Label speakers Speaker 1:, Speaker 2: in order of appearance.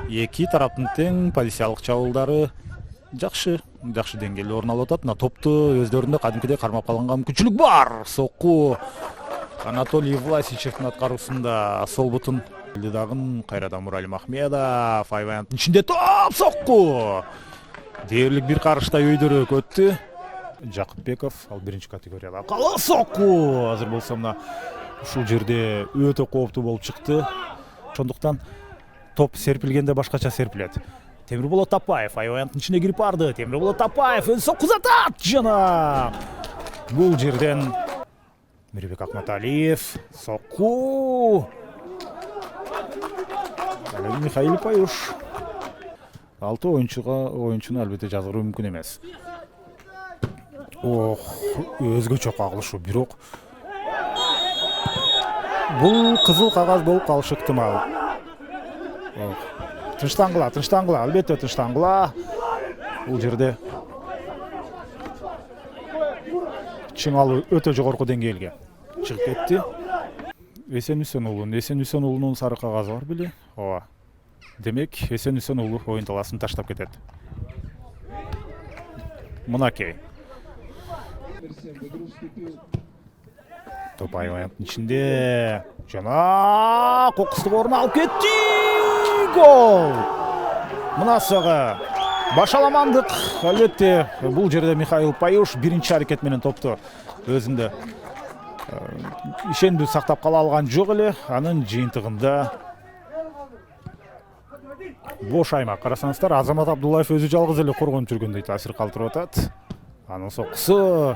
Speaker 1: Эки тараптын тең позициялык чабуулдары жакшы деңгээлде орун алып атат. Мына топту өздөрүндө кадимкидей кармап калганга мүмкүнчүлүк бар. Сокку Анатолий Власичевдин аткаруусунда сол бутун дагы кайрадан Муралим Ахмедов аябанттын ичинде топ сокку. Дээрлик бир карыштай өйдөрөөк өттү. Жакыпбеков ал биринчи категорияда кала сокку. Азыр болсо мына ушул жерде өтө кооптуу болуп чыкты. Ошондуктан топ серпилгенде башкача серпилет. Темирболот Тапаев аябанттын ичине кирип барды. Темирболот Тапаев өз сокку узатат жана бул жерден Мирбек Акматалиев сокку. Михаил Паюш. 6 оюнчуну албетте жазгыруу мүмкүн эмес. Ох, өзгөчө кагылышуу, бирок бул кызыл кагаз болуп калышы ыктымал. Тынчтангыла, албетте тынчтангыла. Бул жерде чыңалуу өтө жогорку деңгээлге чыгып кетти. Эсен Үсөнуулунун сары кагазы бар беле? Ооба. Демек, Эсен Үсөнуулу оюн талаасын таштап кетет. Мынакей. Топ аябанттын ичинде жана кокустук орун алып кетти. Гол! Мынасыгы башаламандык. Албетте, бул жерде Михаил Паюш биринчи аракет менен топту өзүндө ишендүү сактап кала алган жок эле. Анын жыйынтыгында бош аймак. Карасаңыздар, Азамат Абдуллаев өзү жалгыз эле коргонуп жүргөндөй таасир калтырып атат. Анын соккусу